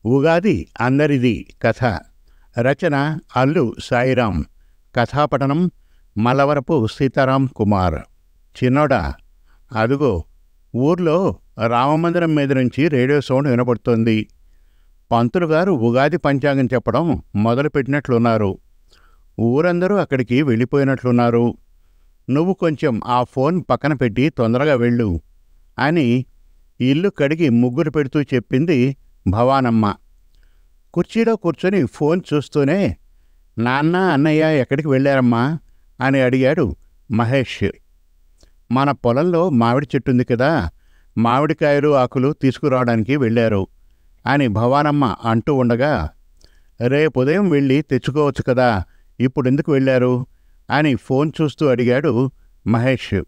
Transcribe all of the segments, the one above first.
ఉగాది అందరిది కథ. రచన అల్లు సాయిరాం. కథాపఠనం మలవరపు సీతారాం కుమార్. చిన్నోడా, అదుగో ఊర్లో రామమందిరం మీద నుంచి రేడియో సౌండ్ వినపడుతోంది. పంతులు గారు ఉగాది పంచాంగం చెప్పడం మొదలుపెట్టినట్లున్నారు. ఊరందరూ అక్కడికి వెళ్ళిపోయినట్లున్నారు. నువ్వు కొంచెం ఆ ఫోన్ పక్కన పెట్టి తొందరగా వెళ్ళు అని ఇల్లు కడిగి ముగ్గురు పెడుతూ చెప్పింది భవానమ్మ. కుర్చీలో కూర్చొని ఫోన్ చూస్తూనే, నాన్న అన్నయ్య ఎక్కడికి వెళ్ళారమ్మా అని అడిగాడు మహేష్. మన పొలంలో మామిడి చెట్టుంది కదా, మామిడికాయలు ఆకులు తీసుకురావడానికి వెళ్ళారు అని భవానమ్మ అంటూ ఉండగా, రేపు ఉదయం వెళ్ళి తెచ్చుకోవచ్చు కదా, ఇప్పుడు ఎందుకు వెళ్ళారు అని ఫోన్ చూస్తూ అడిగాడు మహేష్.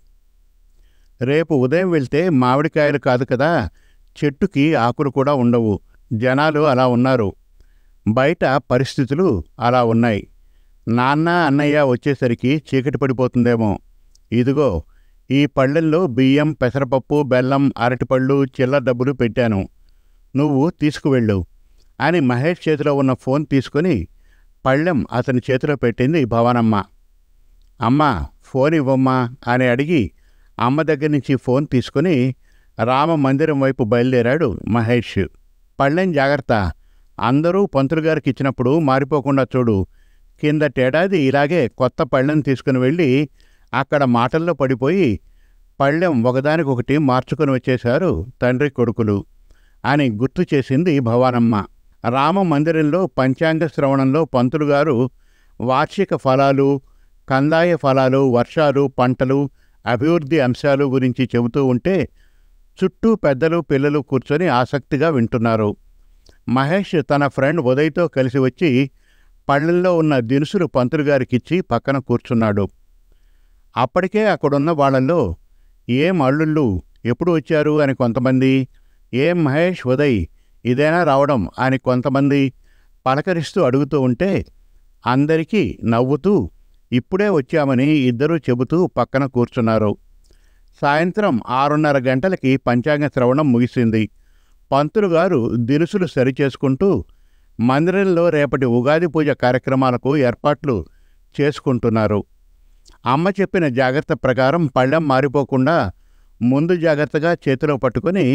రేపు ఉదయం వెళ్తే మామిడికాయలు కాదు కదా, చెట్టుకి ఆకులు కూడా ఉండవు. జనాలు అలా ఉన్నారు, బయట పరిస్థితులు అలా ఉన్నాయి. నాన్న అన్నయ్య వచ్చేసరికి చీకటి పడిపోతుందేమో. ఇదిగో ఈ పళ్ళెల్లో బియ్యం, పెసరపప్పు, బెల్లం, అరటిపళ్ళు, చిల్లర డబ్బులు పెట్టాను, నువ్వు తీసుకువెళ్ళు అని మహేష్ చేతిలో ఉన్న ఫోన్ తీసుకుని పళ్ళెం అతని చేతిలో పెట్టింది భవానమ్మ. అమ్మా ఫోన్ ఇవ్వమ్మా అని అడిగి అమ్మ దగ్గర నుంచి ఫోన్ తీసుకుని రామ మందిరం వైపు బయలుదేరాడు మహేష్. పళ్ళెం జాగ్రత్త, అందరూ పంతులు గారికి ఇచ్చినప్పుడు మారిపోకుండా చూడు. కిందటేడాది ఇలాగే కొత్త పళ్ళెం తీసుకుని వెళ్ళి అక్కడ మాటల్లో పడిపోయి పళ్ళెం ఒకదానికొకటి మార్చుకొని వచ్చేశారు తండ్రి కొడుకులు అని గుర్తు చేసింది భవానమ్మ. రామ మందిరంలో పంచాంగ శ్రవణంలో పంతులు గారు వార్షిక ఫలాలు, కందాయ ఫలాలు, వర్షాలు, పంటలు, అభివృద్ధి అంశాలు గురించి చెబుతూ ఉంటే చుట్టూ పెద్దలు పిల్లలు కూర్చొని ఆసక్తిగా వింటున్నారు. మహేష్ తన ఫ్రెండ్ ఉదయ్తో కలిసి వచ్చి పళ్ళెంలో ఉన్న దినుసులు పంతులు గారికిచ్చి పక్కన కూర్చున్నాడు. అప్పటికే అక్కడున్న వాళ్లలో ఏం అల్లుళ్ళు, ఎప్పుడు వచ్చారు అని కొంతమంది, ఏం మహేష్ ఉదయ్ ఇదేనా రావడం అని కొంతమంది పలకరిస్తూ అడుగుతూ ఉంటే అందరికీ నవ్వుతూ ఇప్పుడే వచ్చామని ఇద్దరూ చెబుతూ పక్కన కూర్చున్నారు. సాయంత్రం 6:30 గంటలకి పంచాంగ శ్రవణం ముగిసింది. పంతులు గారు దినుసులు సరిచేసుకుంటూ మందిరంలో రేపటి ఉగాది పూజ కార్యక్రమాలకు ఏర్పాట్లు చేసుకుంటున్నారు. అమ్మ చెప్పిన జాగ్రత్త ప్రకారం పళ్ళెం మారిపోకుండా ముందు జాగ్రత్తగా చేతిలో పట్టుకుని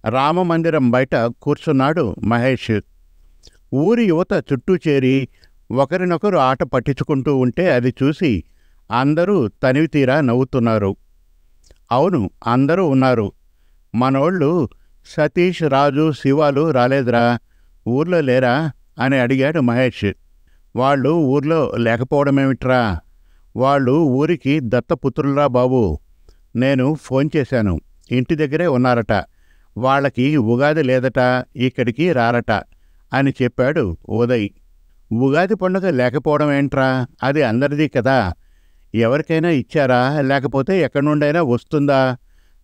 రామమందిరం బయట కూర్చున్నాడు మహేష్. ఊరి యువత చుట్టూ చేరి ఒకరినొకరు ఆట పట్టించుకుంటూ ఉంటే అది చూసి అందరూ తనివితీరా నవ్వుతున్నారు. అవును, అందరూ ఉన్నారు. మనోళ్ళు సతీష్, రాజు, శివాలు రాలేదురా, ఊర్లో లేరా అని అడిగాడు మహేష్. వాళ్ళు ఊర్లో లేకపోవడమేమిట్రా, వాళ్ళు ఊరికి దత్తపుత్రులరా బాబు. నేను ఫోన్ చేశాను, ఇంటి దగ్గరే ఉన్నారట, వాళ్ళకి ఉగాది లేదట, ఇక్కడికి రారట అని చెప్పాడు ఉదయ్. ఉగాది పండుగ లేకపోవడం ఏంట్రా, అది అందరిది కదా, ఎవరికైనా ఇచ్చారా లేకపోతే ఎక్కడి నుండైనా వస్తుందా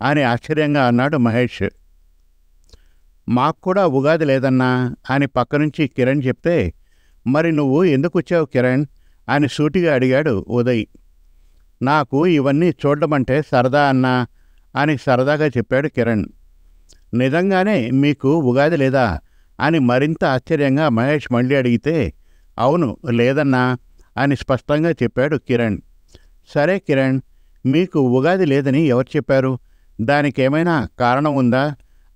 అని ఆశ్చర్యంగా అన్నాడు మహేష్. మాకు కూడా ఉగాది లేదన్నా అని పక్కనుంచి కిరణ్ చెప్తే, మరి నువ్వు ఎందుకు వచ్చావు కిరణ్ అని సూటిగా అడిగాడు ఉదయ్. నాకు ఇవన్నీ చూడడమంటే సరదా అన్నా అని సరదాగా చెప్పాడు కిరణ్. నిజంగానే మీకు ఉగాది లేదా అని మరింత ఆశ్చర్యంగా మహేష్ మళ్ళీ అడిగితే, అవును లేదన్నా అని స్పష్టంగా చెప్పాడు కిరణ్. సరే కిరణ్, మీకు ఉగాది లేదని ఎవరు చెప్పారు, దానికేమైనా కారణం ఉందా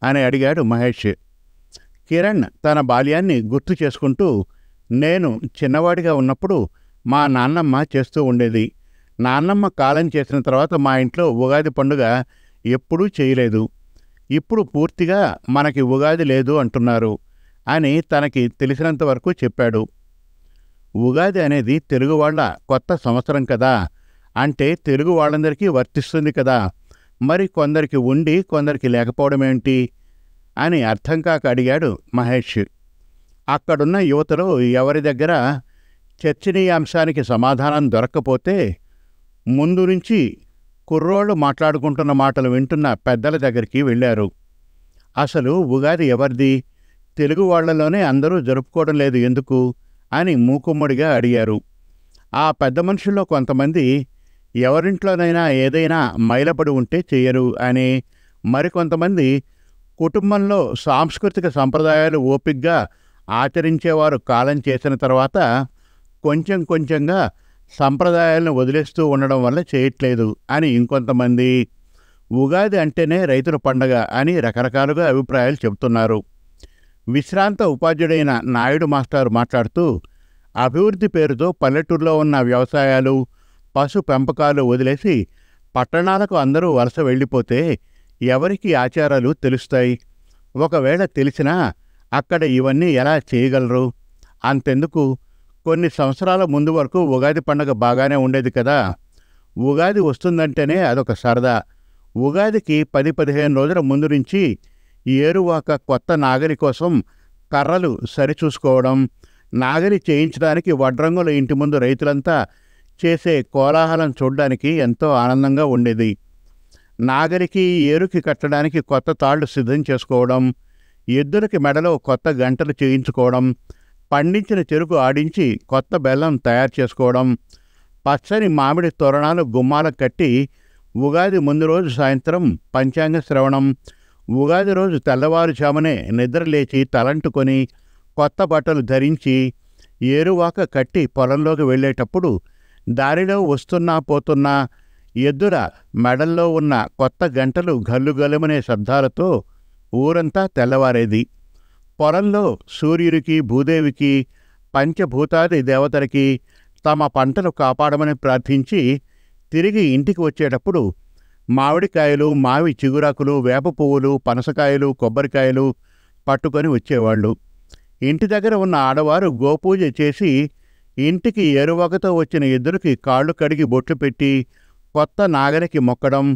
అని అడిగాడు మహేష్. కిరణ్ తన బాల్యాన్ని గుర్తు చేసుకుంటూ, నేను చిన్నవాడిగా ఉన్నప్పుడు మా నాన్నమ్మ చేస్తూ ఉండేది. నాన్నమ్మ కాలం చేసిన తర్వాత మా ఇంట్లో ఉగాది పండుగ ఎప్పుడూ చేయలేదు. ఇప్పుడు పూర్తిగా మనకి ఉగాది లేదు అంటున్నారు అని తనకి తెలిసినంత వరకు చెప్పాడు. ఉగాది అనేది తెలుగు వాళ్ళ కొత్త సంవత్సరం కదా, అంటే తెలుగు వాళ్ళందరికీ వర్తిస్తుంది కదా, మరి కొందరికి ఉండి కొందరికి లేకపోవడమేంటి అని అర్థం కాక అడిగాడు మహేష్. అక్కడున్న యువతలో ఎవరి దగ్గర చర్చనీయాంశానికి సమాధానం దొరక్కపోతే ముందు నుంచి కుర్రోళ్ళు మాట్లాడుకుంటున్న మాటలు వింటున్న పెద్దల దగ్గరికి వెళ్ళారు. అసలు ఉగాది ఎవరిది, తెలుగు వాళ్లలోనే అందరూ జరుపుకోవడం లేదు ఎందుకు అని మూకుమ్మడిగా అడిగారు. ఆ పెద్ద మనుషుల్లో కొంతమంది ఎవరింట్లోనైనా ఏదైనా మైలపడి ఉంటే చెయ్యరు అని, మరికొంతమంది కుటుంబంలో సాంస్కృతిక సంప్రదాయాలు ఓపిగ్గా ఆచరించేవారు కాలం చేసిన తర్వాత కొంచెం కొంచెంగా సంప్రదాయాలను వదిలేస్తూ ఉండడం వల్ల చేయట్లేదు అని ఇంకొంతమంది, ఉగాది అంటేనే రైతుల పండగ అని రకరకాలుగా అభిప్రాయాలు చెబుతున్నారు. విశ్రాంత ఉపాధ్యుడైన నాయుడు మాస్టారు మాట్లాడుతూ, అభివృద్ధి పేరుతో పల్లెటూరులో ఉన్న వ్యవసాయాలు, పశు పెంపకాలు వదిలేసి పట్టణాలకు అందరూ వలస వెళ్ళిపోతే ఎవరికి ఆచారాలు తెలుస్తాయి? ఒకవేళ తెలిసినా అక్కడ ఇవన్నీ ఎలా చేయగలరు? అంతెందుకు, కొన్ని సంవత్సరాల ముందు వరకు ఉగాది పండగ బాగానే ఉండేది కదా. ఉగాది వస్తుందంటేనే అదొక సరదా. ఉగాదికి 10-15 రోజుల ముందు నుంచి ఏరువాక కొత్త నాగలి కోసం కర్రలు సరిచూసుకోవడం, నాగలి చేయించడానికి వడ్రంగుల ఇంటి ముందు రైతులంతా చేసే కోలాహలం చూడ్డానికి ఎంతో ఆనందంగా ఉండేది. నాగలికి ఏరుకి కట్టడానికి కొత్త తాళ్లు సిద్ధం చేసుకోవడం, ఎద్దులకి మెడలో కొత్త గంటలు చేయించుకోవడం, పండించిన చెరుకు ఆడించి కొత్త బెల్లం తయారు చేసుకోవడం, పచ్చని మామిడి తోరణాలు గుమ్మాలకు కట్టి ఉగాది ముందు రోజు సాయంత్రం పంచాంగ శ్రవణం, ఉగాది రోజు తెల్లవారుజామునే నిద్రలేచి తలంటుకొని కొత్త బట్టలు ధరించి ఏరువాక కట్టి పొలంలోకి వెళ్ళేటప్పుడు దారిలో వస్తున్నా పోతున్నా ఎద్దుల మెడల్లో ఉన్న కొత్త గంటలు గల్లుగల్లుమనే శబ్దాలతో ఊరంతా తెల్లవారేది. పొలంలో సూర్యుడికి, భూదేవికి, పంచభూతాది దేవతలకి తమ పంటలు కాపాడమని ప్రార్థించి తిరిగి ఇంటికి వచ్చేటప్పుడు మామిడికాయలు, మావి చిగురాకులు, వేప పువ్వులు, పనసకాయలు, కొబ్బరికాయలు పట్టుకొని వచ్చేవాళ్ళు. ఇంటి దగ్గర ఉన్న ఆడవారు గోపూజ చేసి ఇంటికి ఏరువాకతో వచ్చిన ఎద్దులకి కాళ్ళు కడిగి బొట్లు పెట్టి కొత్త నాగలికి మొక్కడం,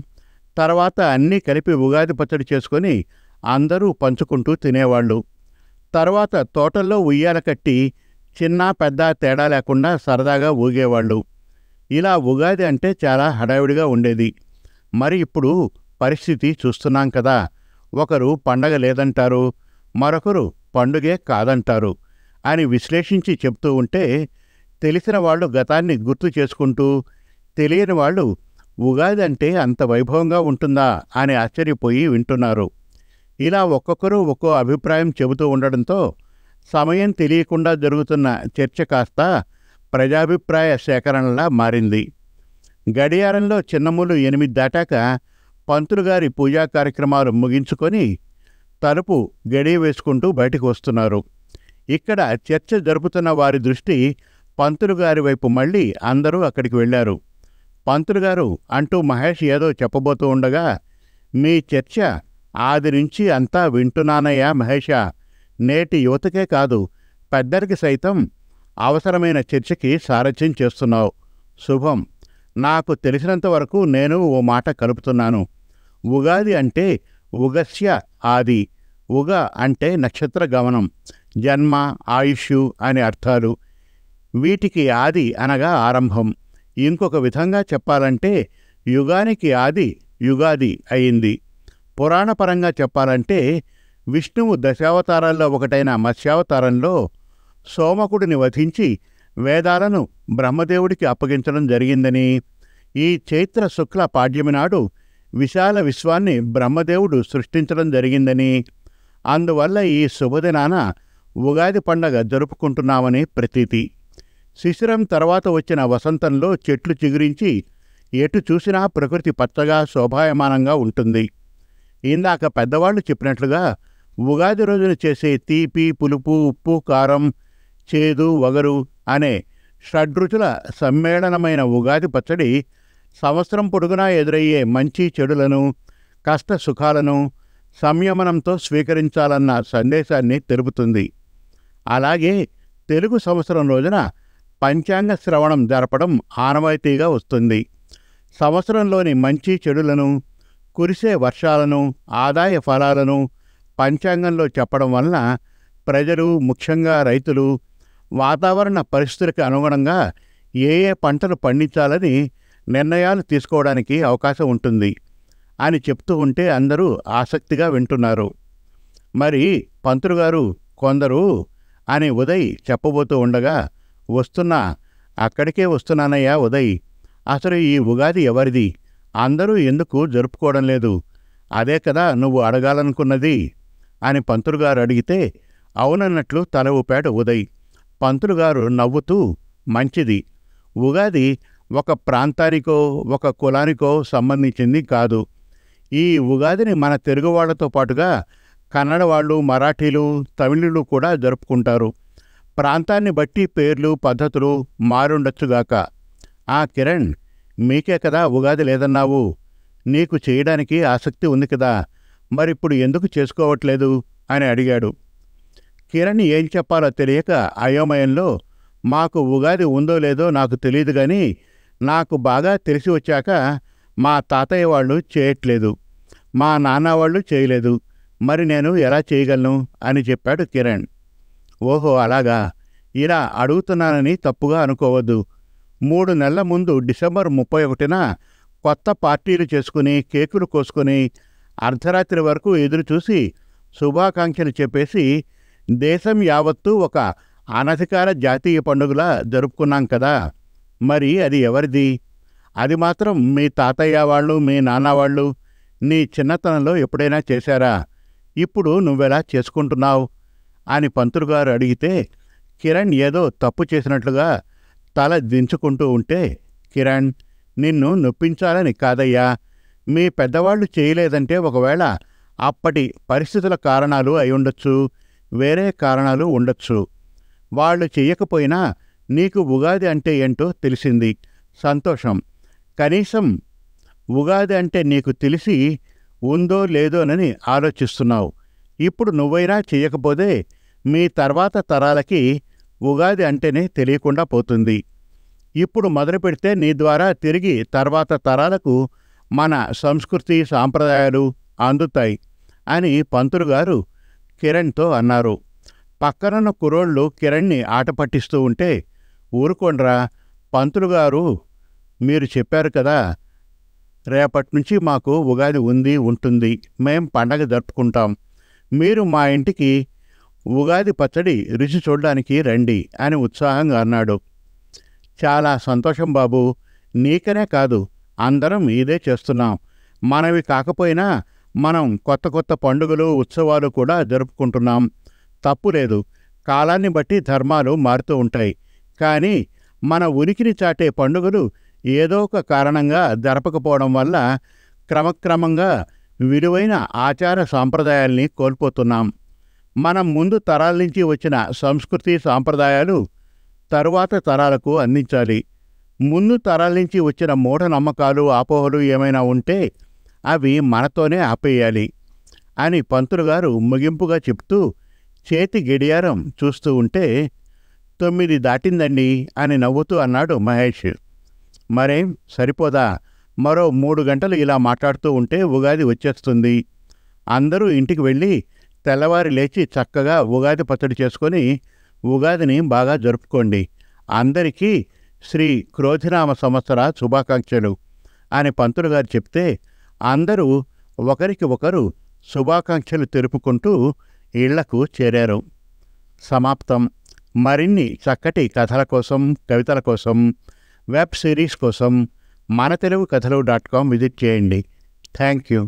తర్వాత అన్నీ కలిపి ఉగాది పచ్చడి చేసుకొని అందరూ పంచుకుంటూ తినేవాళ్ళు. తర్వాత తోటల్లో ఉయ్యాల కట్టి చిన్న పెద్ద తేడా లేకుండా సరదాగా ఊగేవాళ్ళు. ఇలా ఉగాది అంటే చాలా హడావిడిగా ఉండేది. మరి ఇప్పుడు పరిస్థితి చూస్తున్నాం కదా. ఒకరు పండగ లేదంటారు, మరొకరు పండుగే కాదంటారు అని విశ్లేషించి చెప్తూ ఉంటే తెలిసిన వాళ్ళు గతాన్ని గుర్తు చేసుకుంటూ, తెలియని వాళ్ళు ఉగాది అంటే అంత వైభవంగా ఉంటుందా అని ఆశ్చర్యపోయి వింటున్నారు. ఇలా ఒక్కొక్కరు ఒక్కో అభిప్రాయం చెబుతూ ఉండడంతో సమయం తెలియకుండా జరుగుతున్న చర్చ కాస్త ప్రజాభిప్రాయ సేకరణలా మారింది. గడియారంలో చిన్నమూలు 8 దాటాక పంతులుగారి పూజా కార్యక్రమాలు ముగించుకొని తలుపు గడియ వేసుకుంటూ బయటకు వస్తున్నారు. ఇక్కడ చర్చ జరుపుతున్న వారి దృష్టి పంతులుగారి వైపు మళ్ళీ అందరూ అక్కడికి వెళ్ళారు. పంతులుగారు అంటూ మహేష్ ఏదో చెప్పబోతూ ఉండగా, మీ చర్చ ఆది నుంచి అంతా వింటున్నానయ్యా మహేష. నేటి యువతకే కాదు, పెద్దరికి సైతం అవసరమైన చర్చకి సారథ్యం చేస్తున్నావు. శుభం. నాకు తెలిసినంతవరకు నేను ఓ మాట కలుపుతున్నాను. ఉగాది అంటే ఉగస్య ఆది. ఉగ అంటే నక్షత్ర గమనం, జన్మ, ఆయుష్ అని అర్థాలు. వీటికి ఆది అనగా ఆరంభం. ఇంకొక విధంగా చెప్పాలంటే యుగానికి ఆది యుగాది అయింది. పురాణపరంగా చెప్పాలంటే విష్ణువు దశావతారాల్లో ఒకటైన మత్స్యావతారంలో సోమకుడిని వధించి వేదాలను బ్రహ్మదేవుడికి అప్పగించడం జరిగిందని, ఈ చైత్ర శుక్ల పాడ్యమి నాడు విశాల విశ్వాన్ని బ్రహ్మదేవుడు సృష్టించడం జరిగిందని, అందువల్ల ఈ శుభదినాన ఉగాది పండగ జరుపుకుంటున్నామని ప్రతీతి. శిశిరం తర్వాత వచ్చిన వసంతంలో చెట్లు చిగురించి ఎటు చూసినా ప్రకృతి పచ్చగా శోభాయమానంగా ఉంటుంది. ఇందాక పెద్దవాళ్లు చెప్పినట్లుగా ఉగాది రోజున చేసే తీపి, పులుపు, ఉప్పు, కారం, చేదు, వగరు అనే షడ్రుచుల సమ్మేళనమైన ఉగాది పచ్చడి సంవత్సరం పొడుగునా ఎదురయ్యే మంచి చెడులను, కష్ట సుఖాలను సంయమనంతో స్వీకరించాలన్న సందేశాన్ని తెలుపుతుంది. అలాగే తెలుగు సంవత్సరం రోజున పంచాంగ శ్రవణం జరపడం ఆనవాయితీగా వస్తుంది. సంవత్సరంలోని మంచి చెడులను, కురిసే వర్షాలను, ఆదాయ ఫలాలను పంచాంగంలో చెప్పడం వలన ప్రజలు, ముఖ్యంగా రైతులు వాతావరణ పరిస్థితులకు అనుగుణంగా ఏ ఏ పంటలు పండించాలని నిర్ణయాలు తీసుకోవడానికి అవకాశం ఉంటుంది అని చెప్తూ ఉంటే అందరూ ఆసక్తిగా వింటున్నారు. మరి పంతులుగారు కొందరు అని ఉదయ్ చెప్పబోతూ ఉండగా, అక్కడికే వస్తున్నానయ్యా ఉదయ్. అసలు ఈ ఉగాది ఎవరిది? అందరూ ఎందుకు జరుపుకోవడం లేదు? అదే కదా నువ్వు అడగాలనుకున్నది అని పంతులుగారు అడిగితే, అవునన్నట్లు తల ఊపాడు ఉదయ్. పంతులుగారు నవ్వుతూ, మంచిది. ఉగాది ఒక ప్రాంతానికో ఒక కులానికో సంబంధించింది కాదు. ఈ ఉగాదిని మన తెలుగువాళ్లతో పాటుగా కన్నడ వాళ్ళు, మరాఠీలు, తమిళులు కూడా జరుపుకుంటారు. ప్రాంతాన్ని బట్టి పేర్లు, పద్ధతులు మారుండొచ్చుగాక. కిరణ్, మీకే కదా ఉగాది లేదన్నావు. నీకు చేయడానికి ఆసక్తి ఉంది కదా, మరిప్పుడు ఎందుకు చేసుకోవట్లేదు అని అడిగాడు. కిరణ్ ఏం చెప్పాలో తెలియక అయోమయంలో, మాకు ఉగాది ఉందో లేదో నాకు తెలియదు కానీ నాకు బాగా తెలిసి వచ్చాక మా తాతయ్య వాళ్ళు చేయట్లేదు, మా నాన్న వాళ్ళు చేయలేదు, మరి నేను ఎలా చేయగలను అని చెప్పాడు కిరణ్. ఓహో అలాగా. ఇలా అడుగుతున్నానని తప్పుగా అనుకోవద్దు. 3 నెలల ముందు డిసెంబర్ 31న కొత్త పార్టీలు చేసుకుని కేకులు కోసుకుని అర్ధరాత్రి వరకు ఎదురుచూసి శుభాకాంక్షలు చెప్పేసి దేశం యావత్తూ ఒక అనధికార జాతీయ పండుగలా జరుపుకున్నాం కదా. మరి అది ఎవరిది? అది మాత్రం మీ తాతయ్య వాళ్ళు, మీ నాన్న వాళ్ళు నీ చిన్నతనంలో ఎప్పుడైనా చేశారా? ఇప్పుడు నువ్వెలా చేసుకుంటున్నావు అని పంతులుగారు అడిగితే కిరణ్ ఏదో తప్పు చేసినట్లుగా తల దించుకుంటూ ఉంటే, కిరణ్, నిన్ను నొప్పించాలని కాదయ్యా. మీ పెద్దవాళ్ళు చేయలేదంటే ఒకవేళ అప్పటి పరిస్థితుల కారణాలు అయి ఉండొచ్చు, వేరే కారణాలు ఉండొచ్చు. వాళ్ళు చెయ్యకపోయినా నీకు ఉగాది అంటే ఏంటో తెలిసింది, సంతోషం. కనీసం ఉగాది అంటే నీకు తెలిసి ఉందో లేదోనని ఆలోచిస్తున్నావు. ఇప్పుడు నువ్వైనా చెయ్యకపోతే మీ తర్వాత తరాలకి ఉగాది అంటేనే తెలియకుండా పోతుంది. ఇప్పుడు మొదలు పెడితే నీ ద్వారా తిరిగి తర్వాత తరాలకు మన సంస్కృతి సాంప్రదాయాలు అందుతాయి అని పంతులుగారు కిరణ్తో అన్నారు. పక్కనున్న కుర్రోళ్ళు కిరణ్ని ఆట పట్టిస్తూ ఉంటే, ఊరుకోండ్రా పంతులుగారు, మీరు చెప్పారు కదా, రేపటి నుంచి మాకు ఉగాది ఉంది, ఉంటుంది, మేం పండగ జరుపుకుంటాం, మీరు మా ఇంటికి ఉగాది పచ్చడి రుచి చూడడానికి రండి అని ఉత్సాహంగా అన్నాడు. చాలా సంతోషం బాబు, నీకనే కాదు అందరం ఇదే చేస్తున్నాం. మనవి కాకపోయినా మనం కొత్త కొత్త పండుగలు, ఉత్సవాలు కూడా జరుపుకుంటున్నాం. తప్పులేదు, కాలాన్ని బట్టి ధర్మాలు మారుతూ ఉంటాయి. కానీ మన ఉనికిని చాటే పండుగలు ఏదో ఒక కారణంగా జరపకపోవడం వల్ల క్రమక్రమంగా విలువైన ఆచార సాంప్రదాయాల్ని కోల్పోతున్నాం. మనం ముందు తరాల నుంచి వచ్చిన సంస్కృతి సాంప్రదాయాలు తరువాత తరాలకు అందించాలి. ముందు తరాల నుంచి వచ్చిన మూఢనమ్మకాలు, అపోహలు ఏమైనా ఉంటే అవి మనతోనే ఆపేయాలి అని పంతులుగారు ముగింపుగా చెప్తూ చేతి గడియారం చూస్తూ ఉంటే, 9 దాటిందండి అని నవ్వుతూ అన్నాడు మహేష్. మరేం సరిపోదా? మరో 3 గంటలు ఇలా మాట్లాడుతూ ఉంటే ఉగాది వచ్చేస్తుంది. అందరూ ఇంటికి వెళ్ళి తెల్లవారి లేచి చక్కగా ఉగాది పచ్చడి చేసుకొని ఉగాదిని బాగా జరుపుకోండి. అందరికీ శ్రీ క్రోధినామ సంవత్సర శుభాకాంక్షలు అని పంతులుగారు చెప్తే అందరూ ఒకరికి ఒకరు శుభాకాంక్షలు తెలుపుకుంటూ ఇళ్లకు చేరారు. సమాప్తం. మరిన్ని చక్కటి కథల కోసం, కవితల కోసం, వెబ్ సిరీస్ కోసం మనతెలుగుకథలు.com విజిట్ చేయండి. Thank you.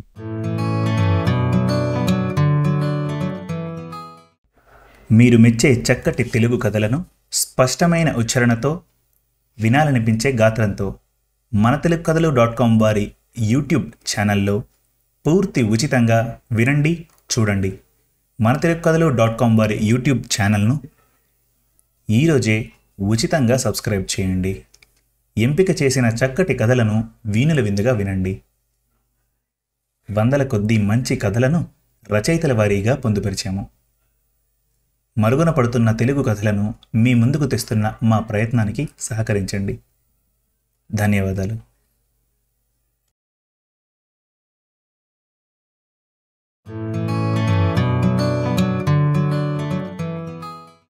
మీరు మెచ్చే చక్కటి తెలుగు కథలను స్పష్టమైన ఉచ్చారణతో, వినాలనిపించే గాత్రంతో మనతెలుగుకథలు.com వారి యూట్యూబ్ ఛానల్లో పూర్తి ఉచితంగా వినండి, చూడండి. మనతెలుగుకథలు.com వారి యూట్యూబ్ ఛానల్ను ఈరోజే ఉచితంగా సబ్స్క్రైబ్ చేయండి. ఎంపిక చేసిన చక్కటి కథలను వీణుల విందుగా వినండి. వందల కొద్దీ మంచి కథలను రచయితల వారీగా పొందుపరిచాము. మరుగున పడుతున్న తెలుగు కథలను మీ ముందుకు తెస్తున్న మా ప్రయత్నానికి సహకరించండి. ధన్యవాదాలు.